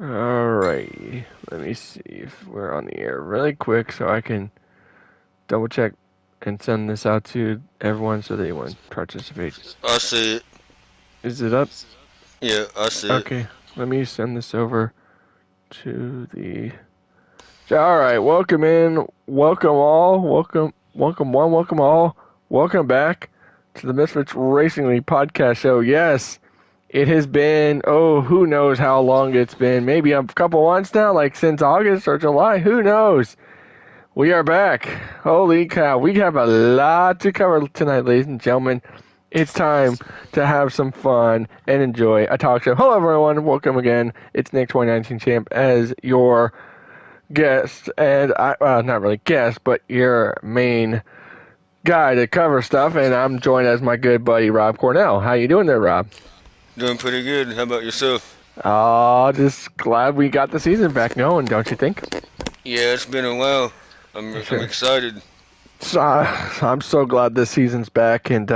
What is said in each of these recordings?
Alright, let me see if we're on the air really quick so I can double check and send this out to everyone so they want to participate. I see it. Is it up? Yeah, I see it. Okay, let me send this over to the. Alright, welcome in, welcome all, welcome one, welcome all, welcome back to the Misfits Racing League podcast show. Yes, it has been, who knows how long it's been. Maybe a couple months now, like since August or July. Who knows? We are back. Holy cow. We have a lot to cover tonight, ladies and gentlemen. It's time to have some fun and enjoy a talk show. Hello, everyone. Welcome again. It's Nick 2019 Champ as your guest. And not really guest, but your main guy to cover stuff. And I'm joined as my good buddy, Rob Cornell. How you doing there, Rob? Doing pretty good. How about yourself? Oh, just glad we got the season back going, don't you think? Yeah, it's been a while. I'm Sure. excited. So, I'm so glad this season's back. And,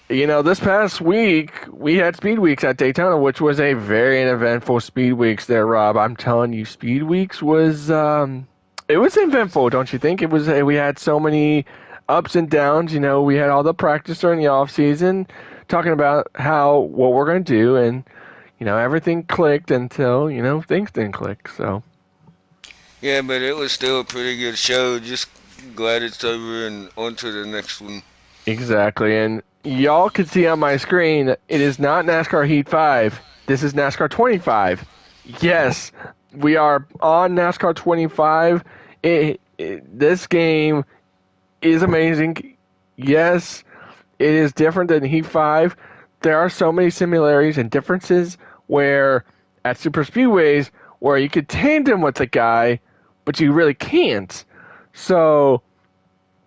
this past week, we had Speedweeks at Daytona, which was a very eventful Speedweeks there, Rob. I'm telling you, Speedweeks was, it was eventful, don't you think? We had so many ups and downs. We had all the practice during the off season, talking about what we're going to do, and everything clicked until things didn't click. So Yeah, but it was still a pretty good show. Just glad it's over and on to the next one. exactly, and y'all can see on my screen, it is not NASCAR Heat 5. This is NASCAR 25. Yes, we are on NASCAR 25. This game is amazing. Yes, it is different than Heat 5. There are so many similarities and differences where at super speedways where you could tandem with a guy, but you really can't. So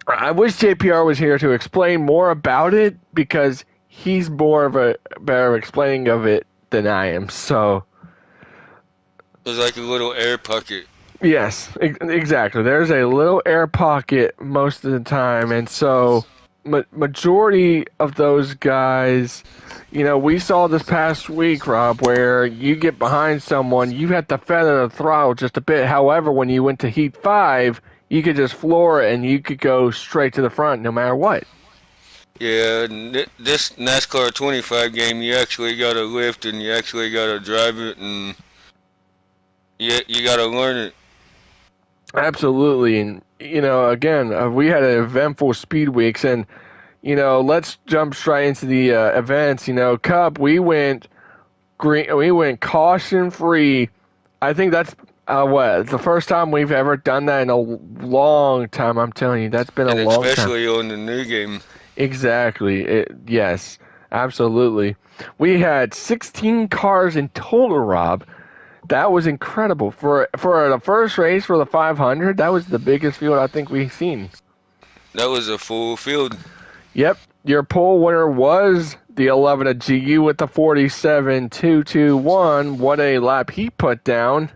I wish JPR was here to explain more about it because he's more of a better explaining of it than I am. So It was like a little air pocket. yes, exactly. There's a little air pocket most of the time, and so majority of those guys, we saw this past week, Rob, where you get behind someone, you have to feather the throttle just a bit. However, when you went to Heat 5, you could just floor it and you could go straight to the front no matter what. Yeah, this NASCAR 25 game, you actually gotta lift and you actually gotta drive it and you gotta learn it. Absolutely. And, again, we had an eventful speed weeks, and, let's jump straight into the events. Cup, we went green, we went caution free. I think that's the first time we've ever done that in a long time. I'm telling you, that's been a And long time. especially on the new game. Exactly. Yes, absolutely. We had 16 cars in total, Rob. That was incredible for the first race for the 500. That was the biggest field I think we've seen. That was a full field. Yep, your pole winner was the 11 of GU with the 47.221. What a lap he put down.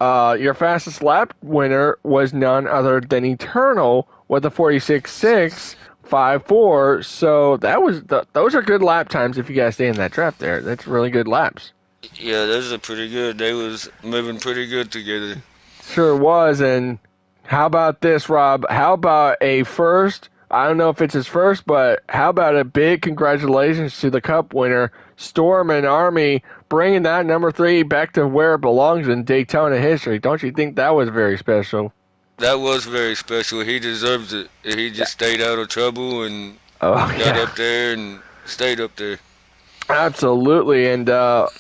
Your fastest lap winner was none other than Eternal with the 46.654. So those are good lap times if you guys stay in that draft there. That's really good laps. Yeah, those are pretty good. They was moving pretty good together. Sure was. And how about this, Rob? How about a first? I don't know if it's his first, but how about a big congratulations to the Cup winner, Storm and Army, bringing that number 3 back to where it belongs in Daytona history. Don't you think that was very special? That was very special. He deserves it. He just stayed out of trouble and Oh, got yeah. up there and stayed up there. Absolutely, and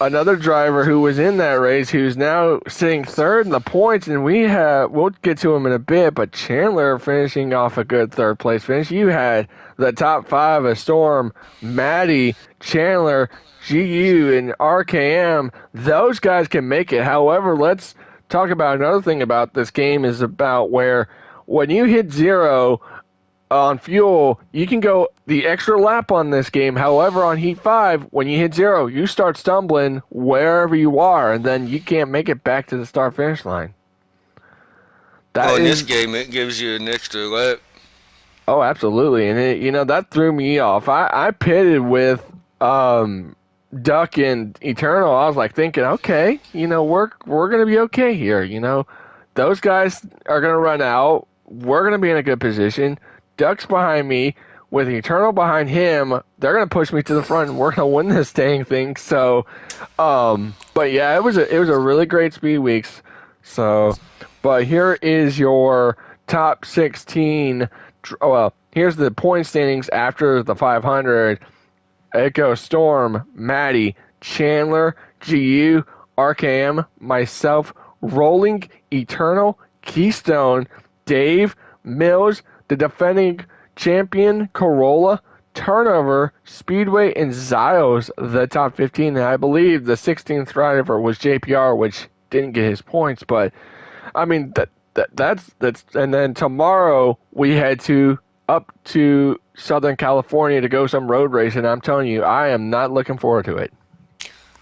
another driver who was in that race, who's now sitting third in the points, and we'll get to him in a bit, but Chandler finishing off a good third place finish. You had the top 5 of Storm, Maddie, Chandler, GU, and RKM. Those guys can make it. However, let's talk about another thing about this game is about where when you hit 0 on fuel, you can go the extra lap on this game. However, on Heat 5, when you hit 0, you start stumbling wherever you are, and then you can't make it back to the start-finish line. In this game, it gives you an extra lap. Oh, absolutely. And, that threw me off. I pitted with Duck and Eternal, I was like thinking, okay, we're gonna be okay here. Those guys are gonna run out. We're gonna be in a good position. Duck's behind me with Eternal behind him. They're gonna push me to the front, and we're gonna win this dang thing. So, but yeah, it was a really great speed weeks. So, but here is your top 16. Well, here's the point standings after the 500. It goes Storm, Maddie, Chandler, GU, RKM, myself, Rolling, Eternal, Keystone, Dave, Mills, the defending champion, Corolla, Turnover, Speedway, and Zios, the top 15. And I believe the 16th driver was JPR, which didn't get his points. But, I mean, that's and then tomorrow we head up to Southern California to go some road racing. I'm telling you, I am not looking forward to it.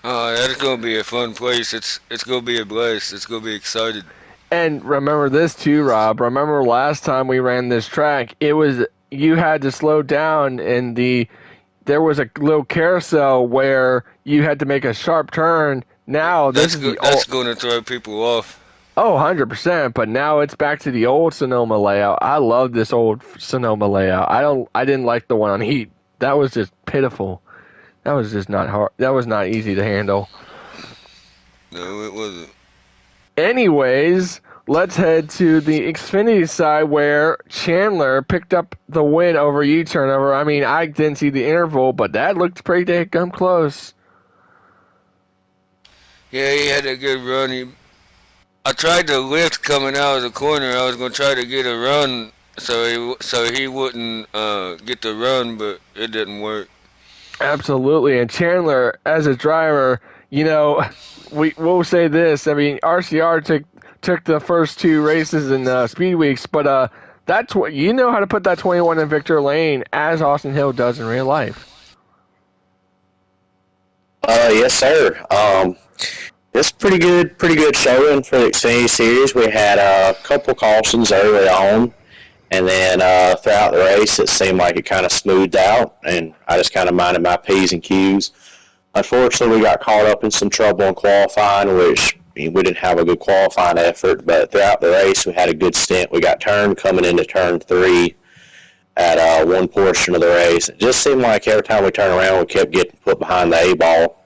That's gonna be a fun place. It's gonna be a blast. It's gonna be excited. And remember this too, Rob. Remember last time we ran this track, you had to slow down there was a little carousel where you had to make a sharp turn. Now this is That's gonna throw people off. Oh, 100%, but now it's back to the old Sonoma layout. I love this old Sonoma layout. I didn't like the one on Heat. That was just pitiful. That was just not hard. That was not easy to handle. No, it wasn't. Anyways, let's head to the Xfinity side where Chandler picked up the win over you, Turnover. I mean, I didn't see the interval, but that looked pretty damn close. Yeah, he had a good run. I tried to lift coming out of the corner. I was gonna try to get a run so he wouldn't get the run, but it didn't work. Absolutely, and Chandler as a driver, we'll say this. I mean, RCR took the first two races in Speedweeks, but that's what how to put that 21 in Victor Lane as Austin Hill does in real life. Yes, sir. It's pretty good showing for the Xfinity Series. We had a couple cautions early on, and then throughout the race, it seemed like it kind of smoothed out, and I just kind of minded my P's and Q's. Unfortunately, we got caught up in some trouble in qualifying, which we didn't have a good qualifying effort, but throughout the race, we had a good stint. We got turned coming into turn 3 at one portion of the race. It just seemed like every time we turned around, we kept getting put behind the A-ball.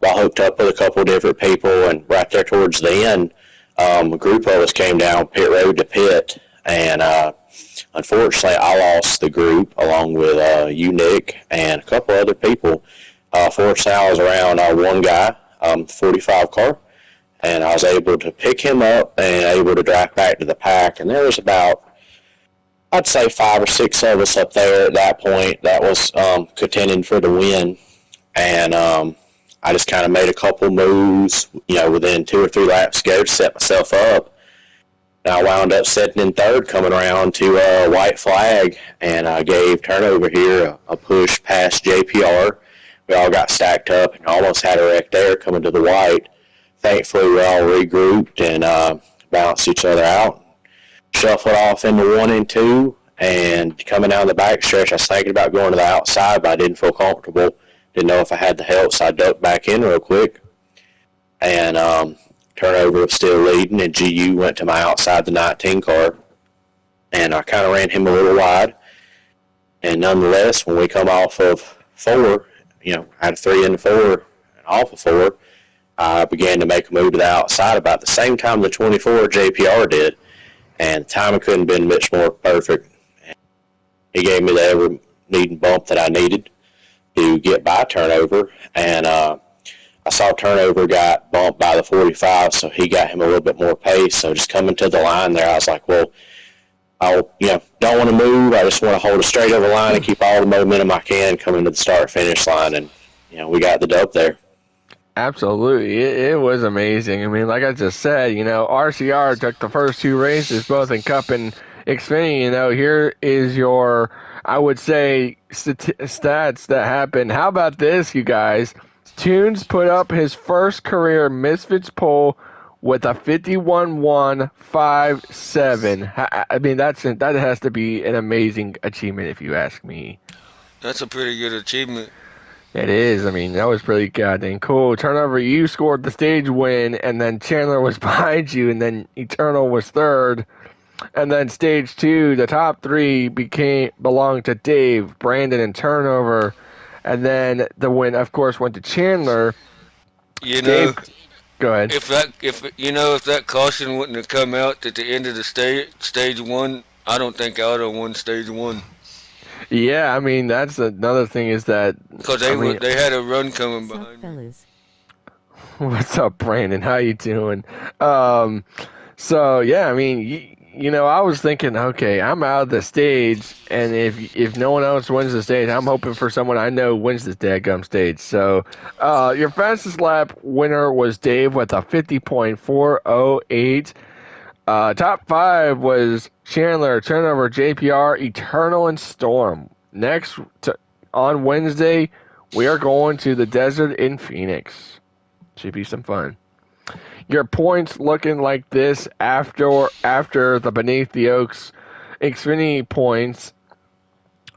I hooked up with a couple of different people, and right there towards the end, a group of us came down pit road to pit, and unfortunately, I lost the group along with you, Nick, and a couple other people. Fortunately, I was around one guy, 45 car, and I was able to pick him up and able to drive back to the pack, and there was about, I'd say 5 or 6 of us up there at that point that was contending for the win, and I just kind of made a couple moves, within 2 or 3 laps to go to set myself up. And I wound up sitting in third coming around to a white flag, and I gave Turnover here a push past JPR. We all got stacked up and almost had a wreck there coming to the white. Thankfully, we all regrouped and balanced each other out. Shuffled off into 1 and 2, and coming down the back stretch, I was thinking about going to the outside, but I didn't feel comfortable. Didn't know if I had the help, so I ducked back in real quick. And Turnover was still leading, and GU went to my outside the 19 car. And I kind of ran him a little wide. And nonetheless, when we come off of 4, I had a 3 into 4 and off of 4, I began to make a move to the outside about the same time the 24 JPR did. And the timing couldn't have been much more perfect. And he gave me the ever-needing bump that I needed to get by Turnover, and I saw Turnover got bumped by the 45, so he got him a little bit more pace. So just coming to the line there, I was like, well, I don't want to move. I just want to hold a straight over line and keep all the momentum I can coming to the start-finish line, and we got the dub there. Absolutely. It was amazing. I mean, like I just said, RCR took the first 2 races, both in Cup and Xfinity. Here is your, I would say, stats that happened. How about this, you guys? Tunes put up his first career Misfits pole with a 51.157. I mean, that has to be an amazing achievement if you ask me. That's a pretty good achievement. It is. I mean, that was pretty goddamn cool. Turnover, you scored the stage win, and then Chandler was behind you, and then Eternal was third. And then stage 2, the top 3 belonged to Dave, Brandon, and Turnover. And then the win, of course, went to Chandler. You know, Dave, go ahead. if that caution wouldn't have come out at the end of the stage 1, I don't think I would have won stage 1. Yeah, I mean, that's another thing is that, Because I mean, they had a run coming What's up, behind me. fellas? what's up, Brandon? How you doing? So yeah, I mean, I was thinking, okay, I'm out of the stage, and if no one else wins the stage, I'm hoping for someone I know wins this dadgum stage. So, your fastest lap winner was Dave with a 50.408. Top 5 was Chandler, Turnover, JPR, Eternal, and Storm. Next, on Wednesday, we are going to the desert in Phoenix. Should be some fun. Your points looking like this after the Beneath the Oaks Xfinity points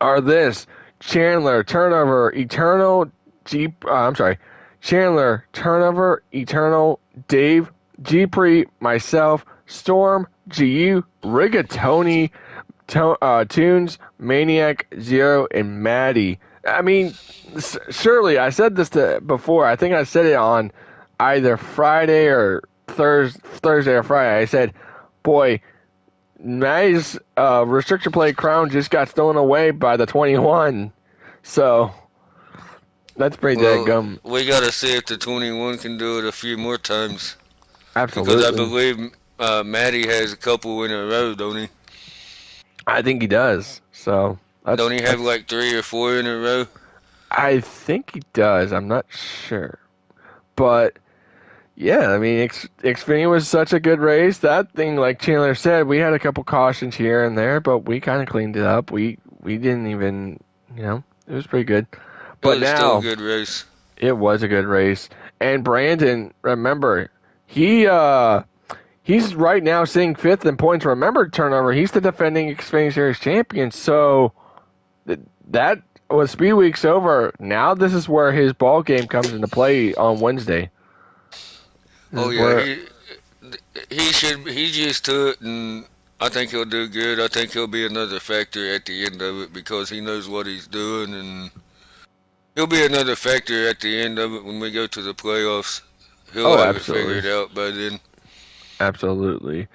are this: Chandler, Turnover, Eternal, Chandler, Turnover, Eternal, Dave, Gpre, myself, Storm, GU, Rigatoni, Tunes, Maniac, Zero, and Maddie. I mean, surely I said this before. I think I said it on either Friday or Thursday or Friday. I said, boy, Maddie's restriction plate crown just got stolen away by the 21. So that's pretty dadgum. We got to see if the 21 can do it a few more times. Absolutely. Because I believe Matty has a couple in a row, don't he? I think he does. So don't he have like 3 or 4 in a row? I think he does. I'm not sure. But yeah, I mean, Xfinity was such a good race. That thing, like Chandler said, we had a couple cautions here and there, but we kind of cleaned it up. We didn't even, it was pretty good. But it was still a good race. It was a good race. And Brandon, remember, he's right now sitting 5th in points. Remember, Turnover, he's the defending Xfinity Series champion. So that was Speedweeks over. Now this is where his ball game comes into play on Wednesday. He's used to it, and I think he'll do good. I think he'll be another factor at the end of it because he knows what he's doing, and he'll be another factor at the end of it when we go to the playoffs. He'll have it figured out by then. Absolutely.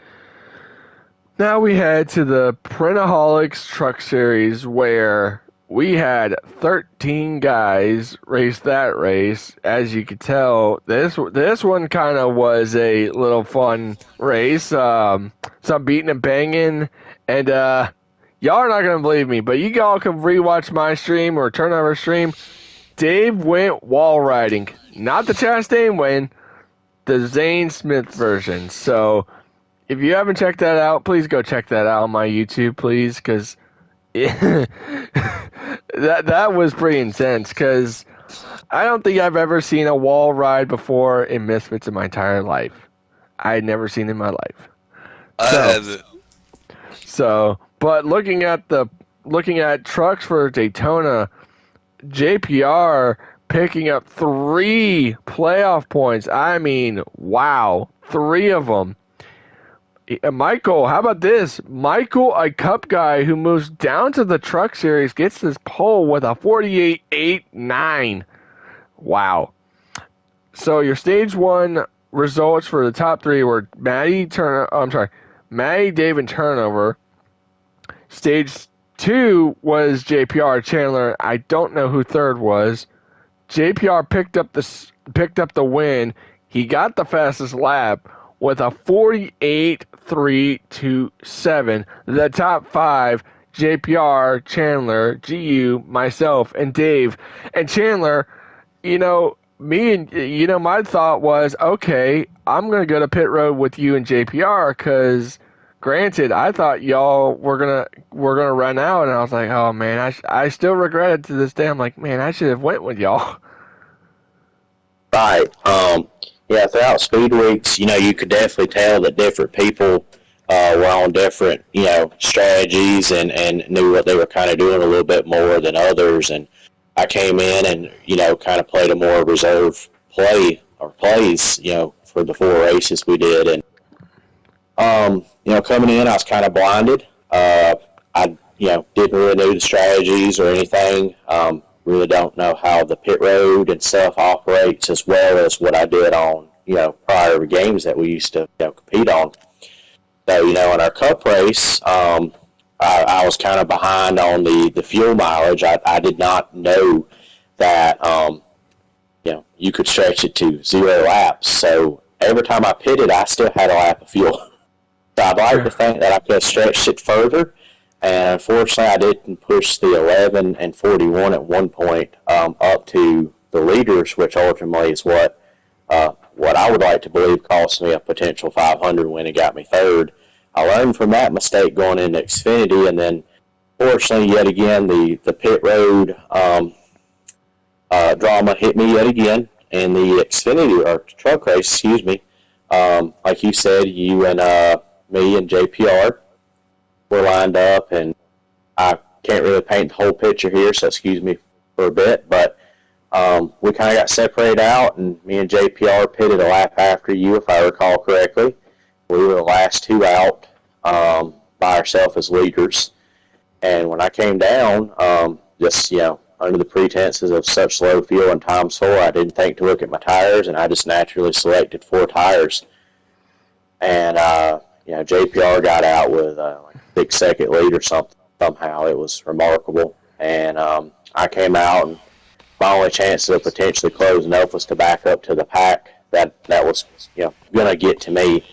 Now we head to the Printaholics Truck Series where we had 13 guys race that race. As you could tell, this one kind of was a little fun race. Some beating and banging, and y'all are not gonna believe me, but you all can rewatch my stream or Turnover stream. Dave went wall riding, not the Chastain win, the Zane Smith version. So if you haven't checked that out, please go check that out on my YouTube, please, because that was pretty intense. Because I don't think I've ever seen a wall ride before in Misfits in my entire life. I had never seen it in my life. I haven't. So, but looking at trucks for Daytona, JPR picking up 3 playoff points. I mean, wow, 3 of them. Michael, how about this? Michael, a Cup guy who moves down to the Truck Series, gets his pole with a 48.89. Wow. So your stage 1 results for the top 3 were Maddie, Dave, and Turnover. Stage 2 was JPR, Chandler. I don't know who third was. JPR picked up the win. He got the fastest lap with a 48.327. The top 5, JPR, Chandler, GU, myself, and Dave. And Chandler, my thought was, okay, I'm going to go to pit road with you and JPR because, granted, I thought y'all were gonna run out, and I was like, oh man, I still regret it to this day. I'm like, man, I should have went with y'all. Right. Yeah, throughout Speedweeks, you could definitely tell that different people were on different, strategies and knew what they were kind of doing a little bit more than others. And I came in and, kind of played a more reserve plays, for the 4 races we did. And, coming in, I was kind of blinded. I, didn't really know the strategies or anything. Really don't know how the pit road and stuff operates as well as what I did on, prior games that we used to, compete on. So, in our cup race, I was kind of behind on the fuel mileage. I did not know that, you could stretch it to 0 laps. So every time I pitted, I still had a lap of fuel. So I'd like to think that I could have stretched it further. And unfortunately, I didn't push the 11 and 41 at one point up to the leaders, which ultimately is what I would like to believe cost me a potential 500 win and got me third. I learned from that mistake going into Xfinity, and then fortunately, yet again, the pit road drama hit me yet again in the Xfinity or truck race. Excuse me. Like you said, you and me and JPR were lined up, and I can't really paint the whole picture here, so excuse me for a bit, but we kind of got separated out, and me and JPR pitted a lap after you, if I recall correctly. We were the last 2 out by ourselves as leaders, and when I came down, just, under the pretenses of such low fuel and times 4, I didn't think to look at my tires, and I just naturally selected 4 tires. And, JPR got out with like a 6-second lead or something. Somehow it was remarkable. And I came out, and my only chance of potentially closing up was to back up to the pack that was, going to get to me.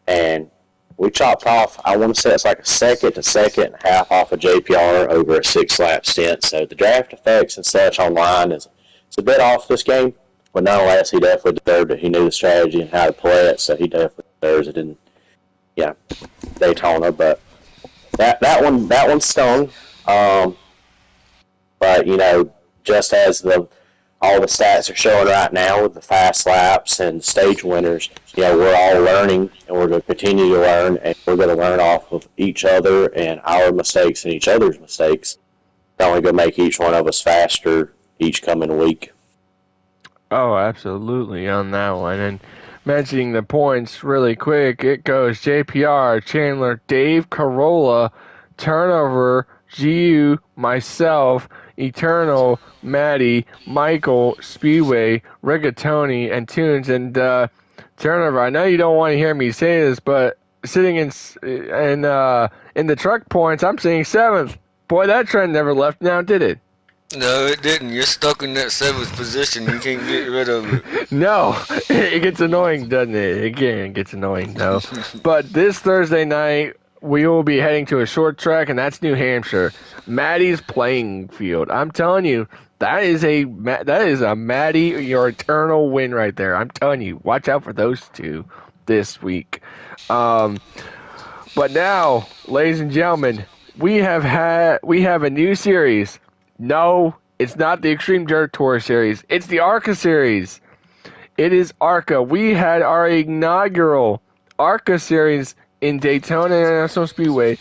And we chopped off, I want to say it's like a second to second and a half off of JPR over a 6-lap stint. So the draft effects and such online is a bit off this game. But nonetheless, he definitely deserved it. He knew the strategy and how to play it, so he definitely deserves it in Daytona. But that one stung. But just as all the stats are showing right now with the fast laps and stage winners, we're all learning, and we're going to continue to learn, and we're going to learn off of each other and our mistakes and each other's mistakes. It's only going to make each one of us faster each coming week. Oh, absolutely on that one. And mentioning the points really quick, it goes JPR, Chandler, Dave Carolla, Turnover, GU, myself, Eternal, Maddie, Michael, Speedway, Rigatoni, and Tunes. And Turnover, I know you don't want to hear me say this, but sitting in the truck points, I'm seeing 7th. Boy, that trend never left now, did it? No, it didn't. You're stuck in that 7th position. You can't get rid of it. No, it gets annoying, doesn't it? Again, it gets annoying, though. But this Thursday night, we will be heading to a short track, and that's New Hampshire. Maddie's playing field. I'm telling you, that is a Maddie, your eternal win right there. I'm telling you, watch out for those two this week. But now, ladies and gentlemen, we have a new series. No, it's not the Extreme Dirt Tour Series. It's the ARCA Series. It is ARCA. We had our inaugural ARCA Series in Daytona International Speedway.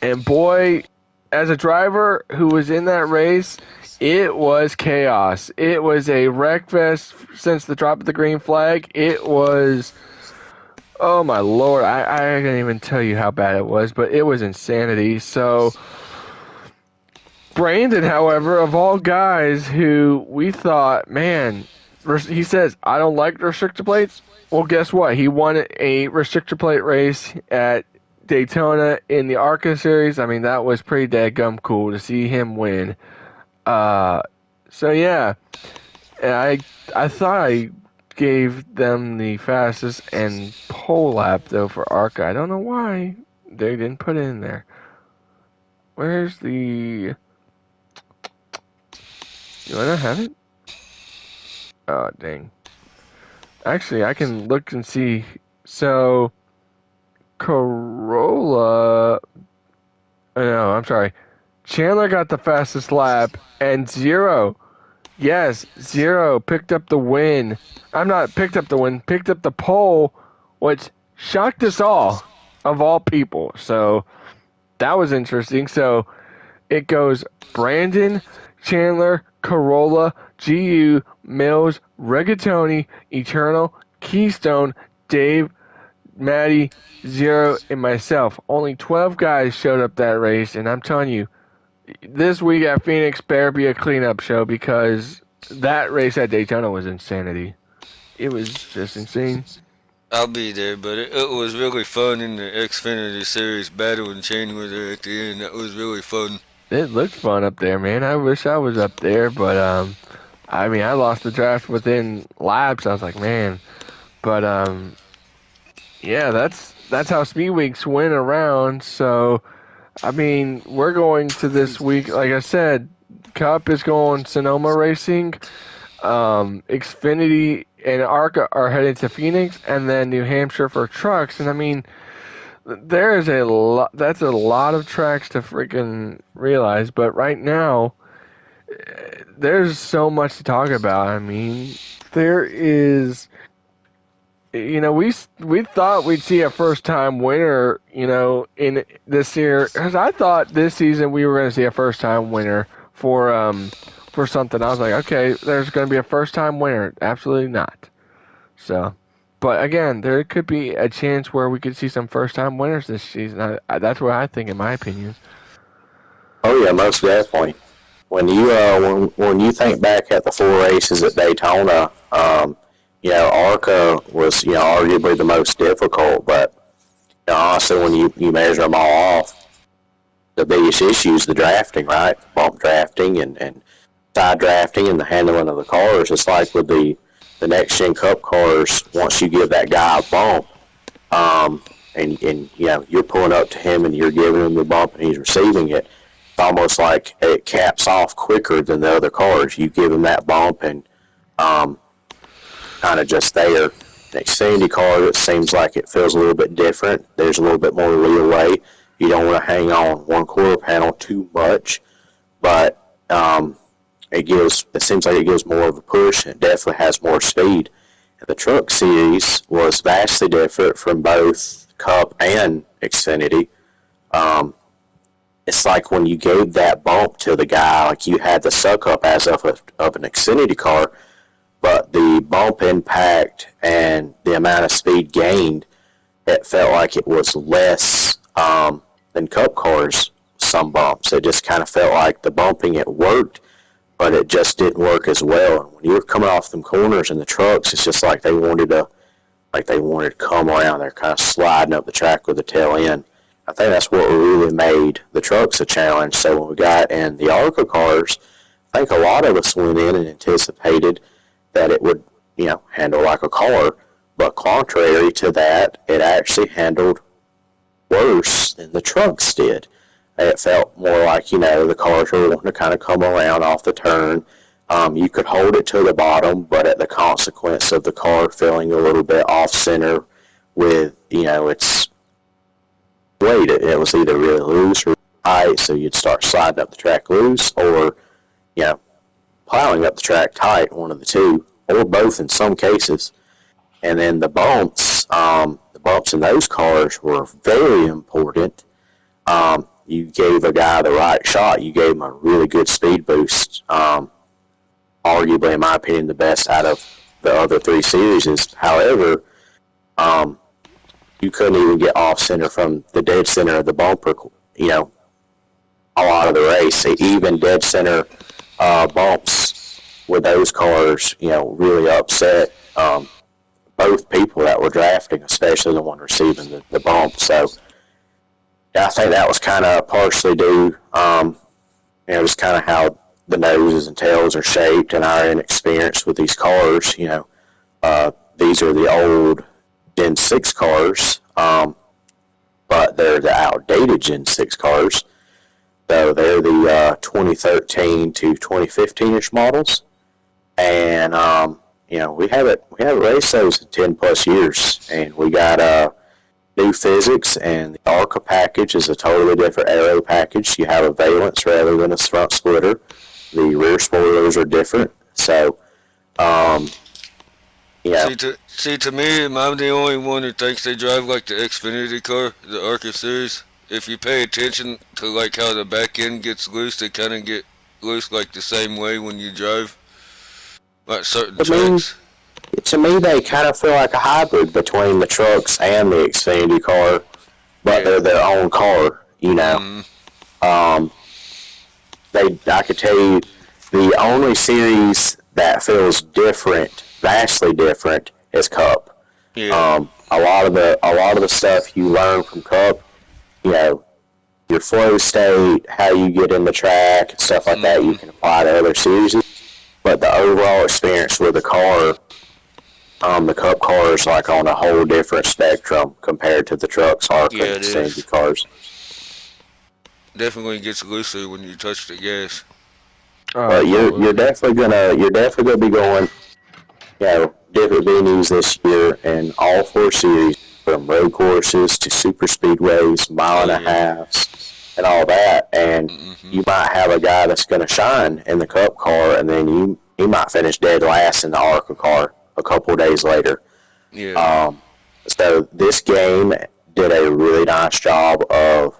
And boy, as a driver who was in that race, it was chaos. It was a wreck fest since the drop of the green flag. It was, oh my lord, I can't even tell you how bad it was, but it was insanity. So Brandon, however, of all guys who we thought, man, he says, I don't like restrictor plates. Well, guess what? He won a restrictor plate race at Daytona in the ARCA Series. I mean, that was pretty dadgum cool to see him win. So, yeah, I thought I gave them the fastest and pole lap, though, for ARCA. I don't know why they didn't put it in there. Where's the... Do I not have it? Oh, dang. Actually, I can look and see. So, Corolla... Oh, no, I'm sorry. Chandler got the fastest lap, and Zero. Yes, Zero picked up the win. I'm not picked up the win, picked up the pole, which shocked us all, of all people. So, that was interesting. So, it goes Brandon, Chandler, Corolla, GU, Mills, Rigatoni, Eternal, Keystone, Dave, Maddie, Zero, and myself. Only 12 guys showed up that race, and I'm telling you, this week at Phoenix better be a cleanup show because that race at Daytona was insanity. It was just insane. I'll be there, but it was really fun in the Xfinity Series battling Chandler there at the end. That was really fun. It looked fun up there, man. I wish I was up there, but I mean, I lost the draft within laps. I was like, man, but yeah, that's how Speedweeks went around. So, I mean, we're going to this week. Like I said, Cup is going Sonoma Racing. Xfinity and ARCA are headed to Phoenix, and then New Hampshire for trucks. And I mean, there is a lot. That's a lot of tracks to freaking realize. But right now, there's so much to talk about. I mean, there is. You know, we thought we'd see a first time winner. You know, in this year, because I thought this season we were going to see a first time winner for something. I was like, okay, there's going to be a first time winner. Absolutely not. So, but again, there could be a chance where we could see some first time winners this season. That's what I think, in my opinion. Oh yeah, most definitely. When you when you think back at the 4 races at Daytona, you know, ARCA was, you know, arguably the most difficult, but you know, honestly, when you measure them all off, the biggest issue is the drafting, right? Bump drafting and side drafting and the handling of the cars. It's like with the next gen Cup cars. Once you give that guy a bump, and you know you're pulling up to him and you're giving him the bump and he's receiving it, it's almost like it caps off quicker than the other cars. You give him that bump and kind of just there. The Xfinity car, it seems like it feels a little bit different. There's a little bit more leeway. You don't want to hang on one quarter panel too much, but it seems like it gives more of a push. It definitely has more speed. And the truck series was vastly different from both Cup and Xfinity. It's like when you gave that bump to the guy, like you had the suck up as of an Xfinity car, but the bump impact and the amount of speed gained, it felt like it was less than Cup cars. Some bumps, it just kind of felt like the bumping, it worked, but it just didn't work as well. And when you were coming off them corners in the trucks, it's just like they wanted to come around. They're kind of sliding up the track with the tail end. I think that's what really made the trucks a challenge. So when we got in the ARCA cars, I think a lot of us went in and anticipated that it would, you know, handle like a car. But contrary to that, it actually handled worse than the trucks did. It felt more like, you know, the cars were wanting to kind of come around off the turn. You could hold it to the bottom, but at the consequence of the car feeling a little bit off center with, you know, its weight, it was either really loose or tight, so you'd start sliding up the track loose or, you know, plowing up the track tight, one of the two, or both in some cases. And then the bumps in those cars were very important. You gave a guy the right shot. You gave him a really good speed boost. Arguably, in my opinion, the best out of the other 3 series. However, you couldn't even get off center from the dead center of the bumper, you know, a lot of the race. Even dead center bumps with those cars, you know, really upset both people that were drafting, especially the one receiving the bump. So I think that was kind of partially due, it was kind of how the noses and tails are shaped and our inexperience with these cars. You know, these are the old Gen 6 cars, but they're the outdated Gen 6 cars. So they're the 2013 to 2015-ish models. And, you know, we haven't raced those in 10 plus years. And we got new physics, and the ARCA package is a totally different aero package. You have a valence rather than a front splitter. The rear spoilers are different. So, yeah. See, to me, I'm the only one who thinks they drive like the Xfinity car, the ARCA series. If you pay attention to like how the back end gets loose, they kind of get loose like the same way when you drove, like certain To me, tracks. they kind of feel like a hybrid between the trucks and the Xfinity car, but Yeah. they're their own car. Mm. Um, I could tell you the only series that feels different, vastly different, is Cup. Yeah. A lot of the stuff you learn from Cup, you know, your flow state, how you get in the track, and stuff like that, you Mm. can apply to other series. But the overall experience with the car, the Cup car is like on a whole different spectrum compared to the trucks, ARC, and Yeah, it Xfinity is. cars. Definitely gets looser when you touch the gas. Oh, But absolutely. you're definitely gonna be going, different venues this year in all four series, from road courses to super speedways, mile Oh and a yeah. halves, and all that. And Mm-hmm. you might have a guy that's going to shine in the Cup car, and then you might finish dead last in the ARCA car a couple of days later. Yeah. Um, so this game did a really nice job of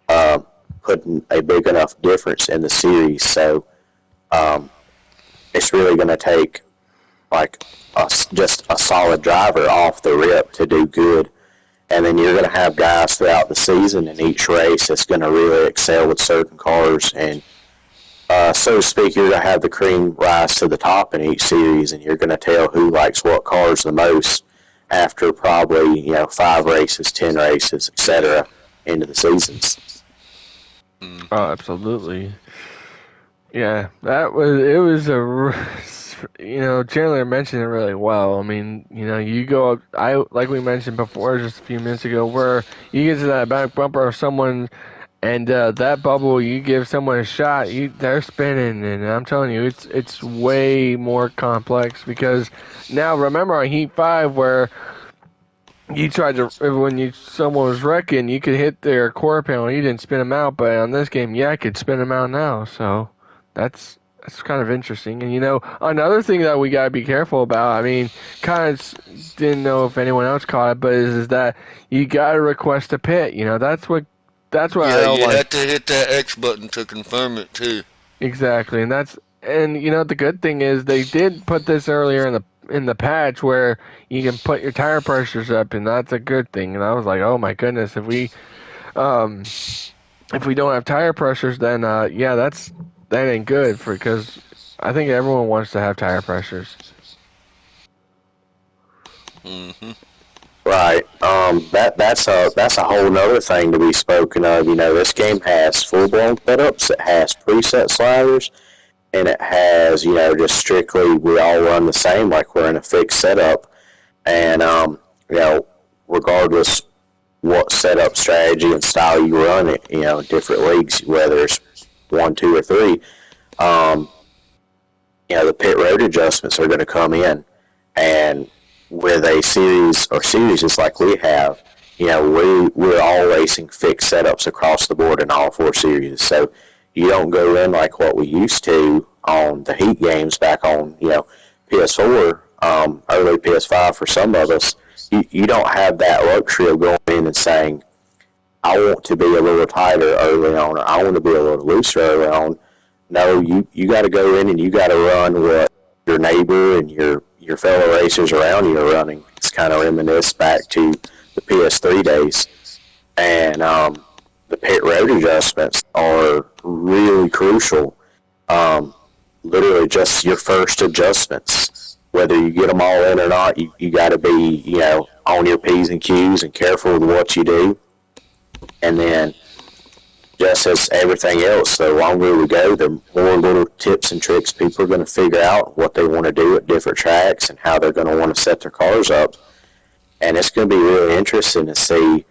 uh, putting a big enough difference in the series. So um, it's really going to take like just a solid driver off the rip to do good. And then you're going to have guys throughout the season in each race that's going to really excel with certain cars. And so to speak, you're going to have the cream rise to the top in each series, and you're going to tell who likes what cars the most after probably 5 races, 10 races, Yeah. etc. into the seasons. Oh, Mm-hmm. absolutely. Yeah, it was Chandler mentioned it really well. I mean, you go up, like we mentioned before just a few minutes ago, where you get to that back bumper of someone, and that bubble, you give someone a shot, they're spinning, and I'm telling you, it's way more complex because now remember on Heat 5 where you tried to when someone was wrecking, you could hit their core panel, you didn't spin them out, but on this game, yeah, I could spin them out now, so that's kind of interesting. And another thing that we gotta be careful about. I mean, kind of didn't know if anyone else caught it, but is that you gotta request a pit. That's what I Yeah, don't you like have to hit that X button to confirm it too. exactly. And the good thing is they did put this earlier in the patch where you can put your tire pressures up, and that's a good thing. And I was like, oh my goodness, um if we don't have tire pressures, then yeah, that ain't good because I think everyone wants to have tire pressures. Mm-hmm. Right. That's a whole nother thing to be spoken of. This game has full blown setups. It has preset sliders, and it has just strictly we all run the same, like we're in a fixed setup. And you know, regardless what setup strategy and style you run it, different leagues, whether it's one, two, or three, um, the pit road adjustments are going to come in, and with a series or series like we have, we're all racing fixed setups across the board in all four series. So you don't go in like what we used to on the Heat games back on PS4, early PS5 for some of us. You don't have that luxury of going in and saying, I want to be a little tighter early on, or I want to be a little looser early on. No, you got to go in and you got to run what your neighbor and your fellow racers around you are running. It's kind of reminisce back to the PS3 days, and the pit road adjustments are really crucial. Um, Literally, just your first adjustments. Whether you get them all in or not, you got to be on your p's and q's and careful with what you do, and then just as everything else, the longer we go, the more little tips and tricks people are going to figure out what they want to do at different tracks and how they're going to want to set their cars up. And it's going to be really interesting to see,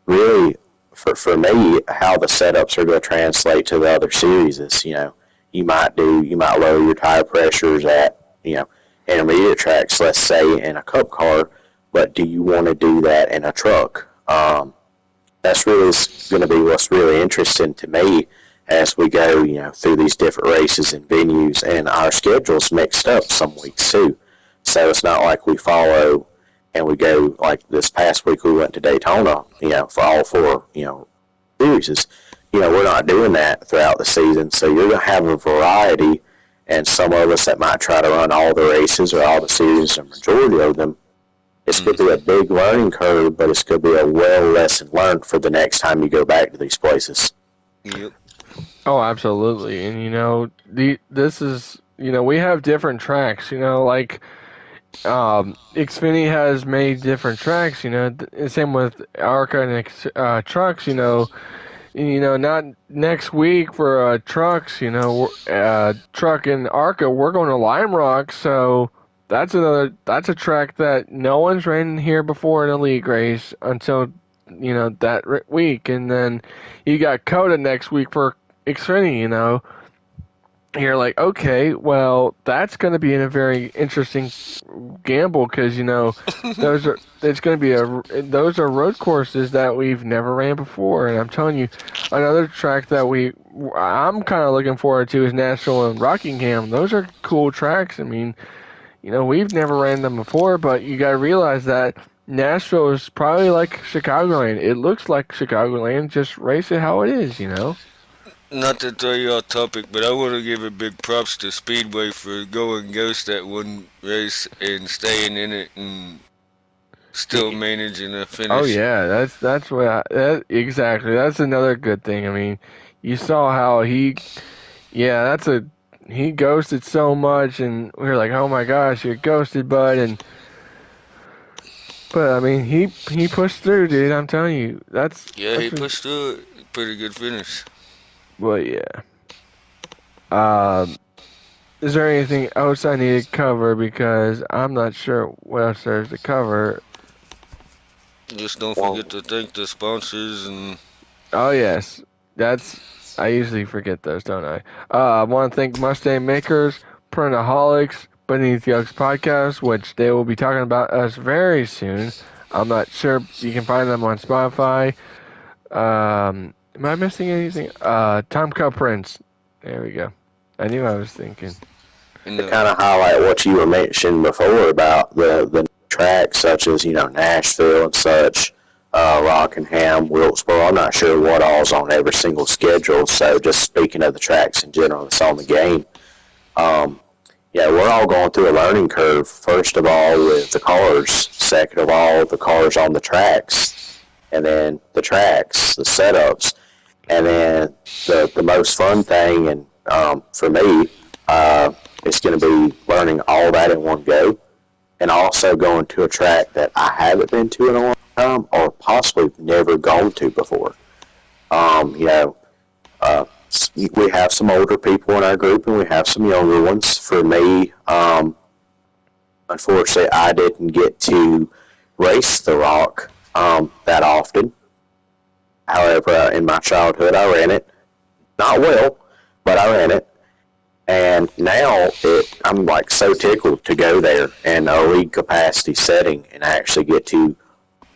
really, for me, how the setups are going to translate to the other series. You might lower your tire pressures at, intermediate tracks, let's say in a cup car, but do you want to do that in a truck? That's really going to be what's really interesting to me as we go, through these different races and venues, and our schedule's mixed up some weeks too. So it's not like we follow and we go like this past week we went to Daytona, for all four, series. we're not doing that throughout the season. So you're going to have a variety, and some of us that might try to run all the races or all the series, or majority of them, it's going to be a big learning curve, but it's going to be a well lesson learned for the next time you go back to these places. Yep. Oh, absolutely. And this is we have different tracks. Like Xfinity has made different tracks. Same with ARCA and trucks. Not next week for trucks. Truck and ARCA, we're going to Lime Rock, so that's a track that no one's ran here before in a league race until that week, and then you got Coda next week for Xfinity. You're like, okay, well, that's going to be in a very interesting gamble because those are road courses that we've never ran before, and I'm telling you, another track that I'm kind of looking forward to is Nashville and Rockingham. Those are cool tracks. I mean, we've never ran them before, but you got to realize that Nashville is probably like Chicagoland. It looks like Chicagoland. Just race it how it is. Not to throw you off topic, but I want to give a big props to Speedway for going ghost that one race and staying in it and still managing to finish. Oh yeah, that's what exactly. That's another good thing. I mean, you saw how he ghosted so much, and we were like, oh my gosh, you're ghosted, bud. But I mean, he pushed through, dude. I'm telling you, he pushed through it. Pretty good finish. Well, yeah. Is there anything else I need to cover? Because I'm not sure what else there's to cover. Just don't forget to thank the sponsors and. Oh yes, I usually forget those, don't I? I want to thank Mustang Makers, Printaholics, Beneath the Oaks Podcast, which they will be talking about us very soon. I'm not sure. You can find them on Spotify. Am I missing anything? Tom Cup Prince. There we go. I knew I was thinking. To kind of highlight what you were mentioning before about the tracks such as Nashville and such, Rockingham, Wilkesboro. I'm not sure what all's on every single schedule. So just speaking of the tracks in general that's on the game, we're all going through a learning curve. First of all, with the cars. Second of all, the cars on the tracks, and then the tracks, the setups, and then the most fun thing, and for me, it's going to be learning all that in one go, and also going to a track that I haven't been to in a long time, or possibly never gone to before. We have some older people in our group, and we have some younger ones. For me, unfortunately, I didn't get to race the Rock that often. However, in my childhood, I ran it. Not well, but I ran it. And now I'm like so tickled to go there in a league capacity setting and actually get to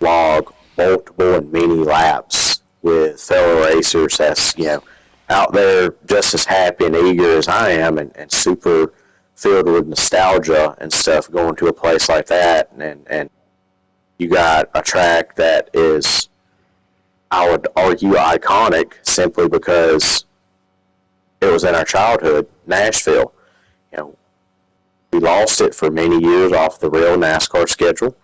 log multiple and many laps with fellow racers that's out there just as happy and eager as I am, and super filled with nostalgia and stuff going to a place like that. And you got a track that is, I would argue, iconic simply because it was in our childhood, Nashville. We lost it for many years off the real NASCAR schedule.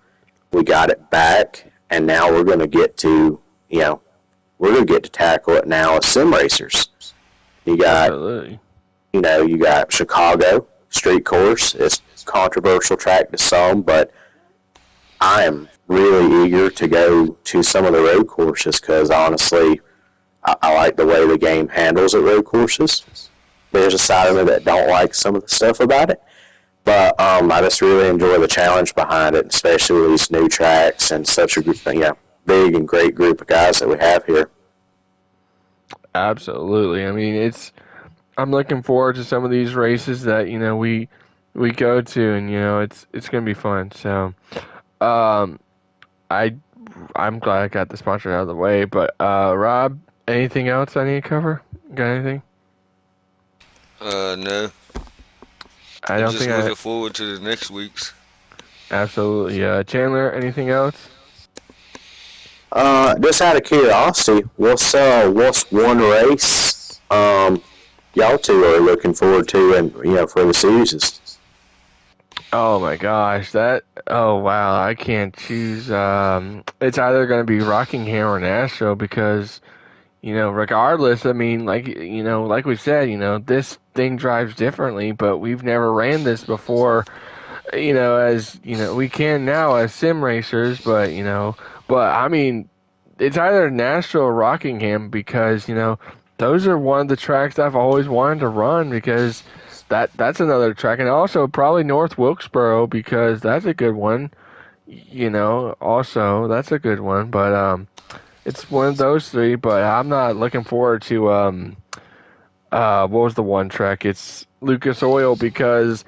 We got it back, and now we're going to get to, tackle it now as sim racers. You got, Absolutely. You got Chicago street course. It's a controversial track to some, but I am really eager to go to some of the road courses because honestly, I like the way the game handles at road courses. There's a side of me that don't like some of the stuff about it, but I just really enjoy the challenge behind it, especially with these new tracks and such a big and great group of guys that we have here. Absolutely. I mean, I'm looking forward to some of these races that we go to, and it's gonna be fun. So, I'm glad I got the sponsor out of the way. But Rob, anything else I need to cover? Got anything? No. I don't just think looking forward to the next week's. Absolutely. Chandler, anything else? Just out of curiosity, what's one race y'all two are looking forward to, and for the series? Oh my gosh, oh wow, I can't choose. It's either going to be Rockingham or Nashville because, regardless, I mean, like we said, this thing drives differently, but we've never ran this before, as, we can now as sim racers, but I mean, it's either Nashville or Rockingham because, those are one of the tracks I've always wanted to run because that's another track, and also probably North Wilkesboro because that's a good one. Also that's a good one, but it's one of those three. But I'm not looking forward to what was the one track? It's Lucas Oil because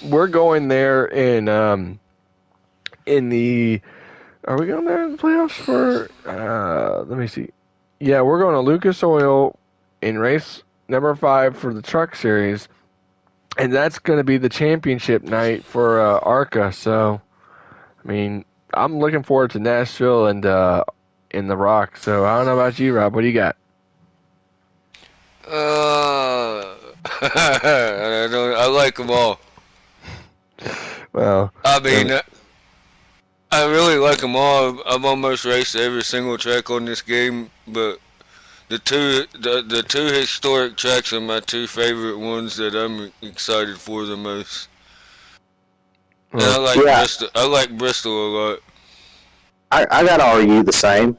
we're going there in the. Are we going there in the playoffs for? Let me see. Yeah, we're going to Lucas Oil in race number 5 for the truck series, and that's going to be the championship night for ARCA. So, I mean, I'm looking forward to Nashville and in the Rock. So, I don't know about you, Rob. What do you got? I like them all. Well, I mean, I really like them all. I've almost raced every single track on this game, but the two historic tracks are my two favorite ones that I'm excited for the most. And I like Yeah, Bristol. I like Bristol a lot. I gotta argue the same.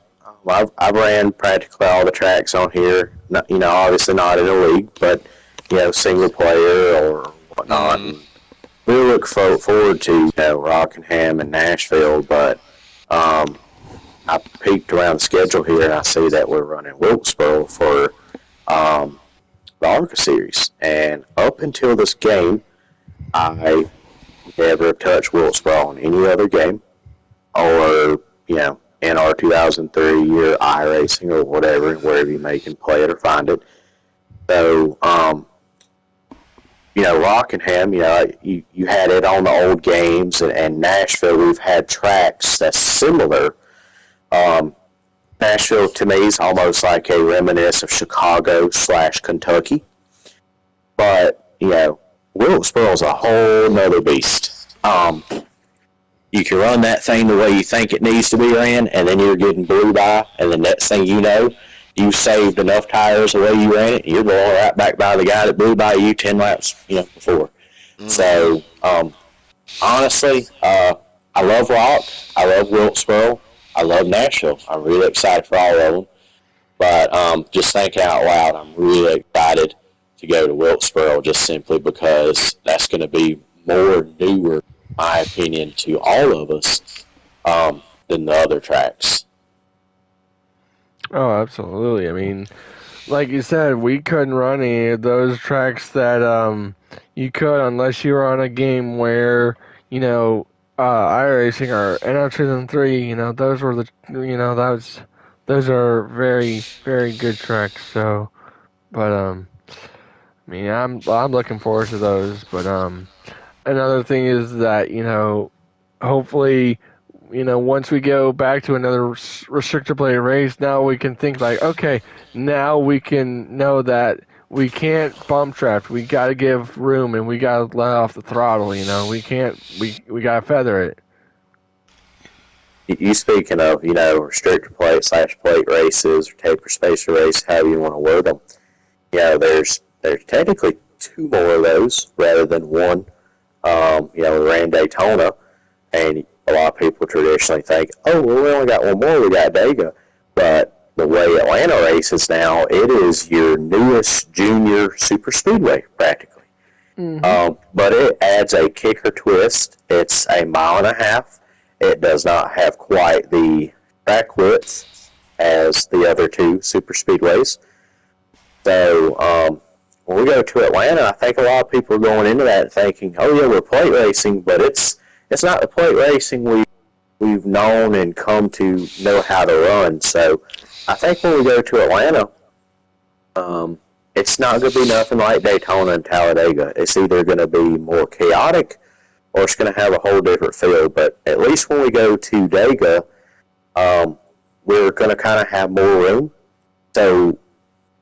I've ran practically all the tracks on here. Not, obviously not in a league, but single player or whatnot. Mm. And we look forward to Rockingham and Nashville, but I peeked around the schedule here and I see that we're running Wilkesboro for the ARCA series. And up until this game, I never touched Wilkesboro in any other game, or in our 2003 year iRacing or whatever, wherever you may can play it or find it. So, Rockingham, you had it on the old games, and Nashville, we've had tracks that's similar. Nashville to me is almost like a reminiscence of Chicago/Kentucky, but Wilkesboro's a whole nother beast. You can run that thing the way you think it needs to be ran, and then you're getting blew by, and the next thing you know, you saved enough tires the way you ran it, and you're going right back by the guy that blew by you 10 laps, before. Mm-hmm. So, honestly, I love Rock, I love Wilkesboro, I love Nashville. I'm really excited for all of them, but just thinking out loud, I'm really excited to go to Wilkesboro just simply because that's going to be more newer, my opinion, to all of us than the other tracks. Oh, absolutely. I mean, like you said, we couldn't run any of those tracks that you could unless you were on a game where iRacing or NL 2003. Those were those are very, very good tracks. So, but I mean, I'm looking forward to those. But another thing is that hopefully, once we go back to another restrictor plate race, now we can think like, okay, now we can know that we can't bump draft. We got to give room and we got to let off the throttle. We can't. We got to feather it. You speaking of restrictor plate/plate races or taper spacer race, however you want to word them. There's technically 2 more of those rather than 1. We ran Daytona, and a lot of people traditionally think, oh, well, we only got 1 more, we got Dega. But the way Atlanta races now, it is your newest junior super speedway, practically. Mm-hmm. But it adds a kicker twist. It's a 1.5 miles. It does not have quite the track width as the other 2 super speedways. So, when we go to Atlanta, I think a lot of people are going into that thinking, oh yeah, we're plate racing, but it's not the plate racing we've known and come to know how to run. So I think when we go to Atlanta, it's not going to be nothing like Daytona and Talladega. It's either going to be more chaotic or it's going to have a whole different feel. But at least when we go to Dega, we're going to kind of have more room. So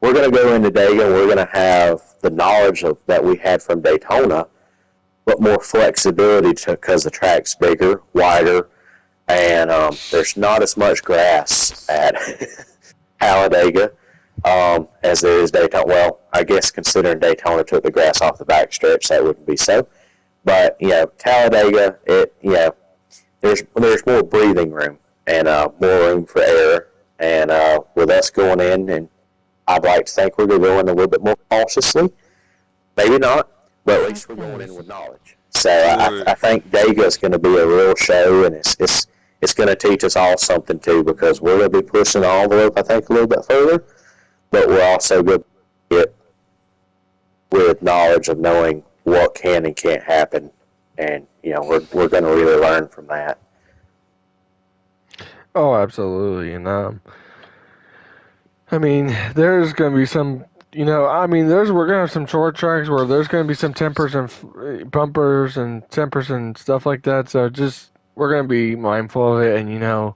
we're going to go into Dayton, and we're going to have the knowledge of that we had from Daytona, but more flexibility because the track's bigger, wider, and there's not as much grass at Talladega as there is Daytona. Well, I guess considering Daytona took the grass off the backstretch, that wouldn't be so. But Talladega, there's more breathing room and more room for air. And with us going in, and I'd like to think we're going a little bit more cautiously. Maybe not, but at least we're going in with knowledge. So I think Dega is going to be a real show, and it's going to teach us all something too, because we're going to be pushing the envelope, I think, a little bit further, but we're also going to get with knowledge of knowing what can and can't happen, and we're going to really learn from that. Oh, absolutely, and I mean, there's going to be some. We're going to have some short tracks where there's going to be some tempers and bumpers and tempers and stuff like that. So we're going to be mindful of it. And,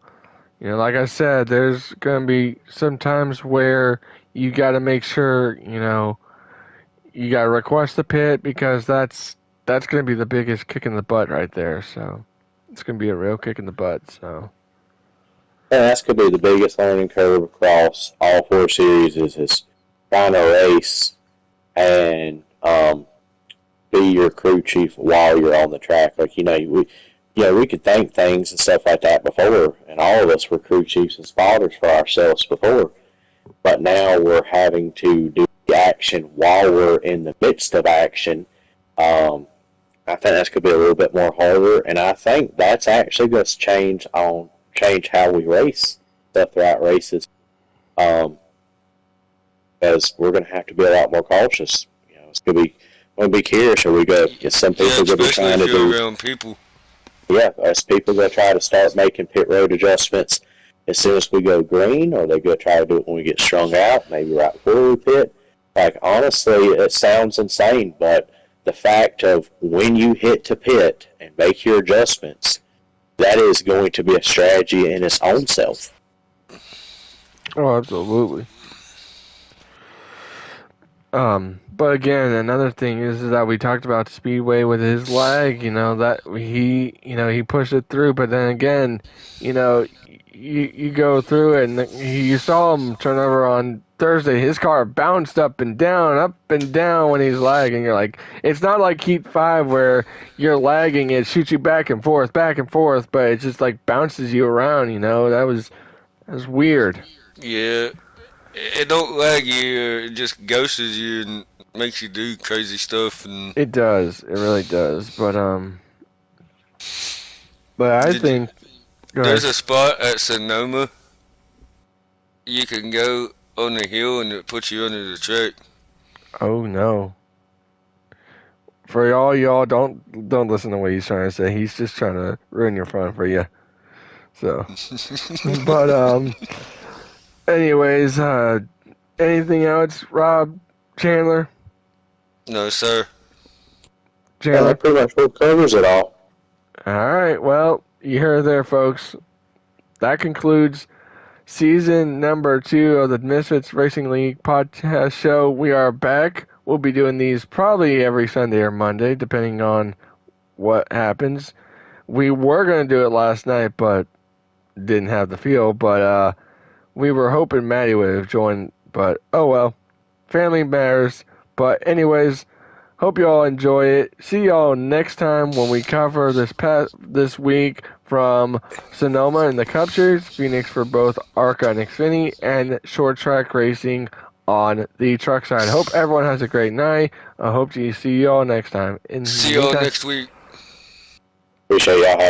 like I said, there's going to be some times where you got to make sure, you got to request the pit, because that's going to be the biggest kick in the butt right there. So it's going to be a real kick in the butt. So. And that's going to be the biggest learning curve across all 4 series is trying to race and be your crew chief while you're on the track. Like, we could think things and stuff like that before, and all of us were crew chiefs and spotters for ourselves before. But now we're having to do the action while we're in the midst of action. I think that's going to be a little bit more harder, and I think that's actually going to change how we race stuff throughout races. Because we're going to have to be a lot more cautious. It's going to be. I'm going to be curious. Are we going to get some people going to be trying to do around people? Yeah, as people going to try to start making pit road adjustments as soon as we go green, or are they going to try to do it when we get strung out, maybe right before we pit? Like, honestly, it sounds insane, but the fact of when you hit to pit and make your adjustments, that is going to be a strategy in its own self. Oh, absolutely. But again, another thing is that we talked about Speedway with his lag, that he pushed it through, but then again, you go through it, and you saw him turn over on Thursday. His car bounced up and down when he's lagging. You're like, it's not like Heat 5 where you're lagging, it shoots you back and forth, but it just like bounces you around, that was weird. Yeah. It don't lag you, it just ghosts you and makes you do crazy stuff. And it does, it really does. But I think there's a spot at Sonoma you can go on the hill and it puts you under the track. Oh no! For y'all, don't listen to what he's trying to say. He's just trying to ruin your fun for you. So, but anyways, anything else, Rob, Chandler? No, sir. Chandler? That pretty much covers it all. All right, well, you heard it there, folks. That concludes season number 2 of the Misfits Racing League podcast show. We are back. We'll be doing these probably every Sunday or Monday, depending on what happens. We were going to do it last night, but didn't have the feel. But we were hoping Maddie would have joined, but oh well. Family matters. But anyways, hope you all enjoy it. See y'all next time when we cover this week from Sonoma in the Cup Series, Phoenix for both ARCA and Xfinity, and short track racing on the truck side. Hope everyone has a great night. I hope to see y'all next time. See y'all next week. Appreciate y'all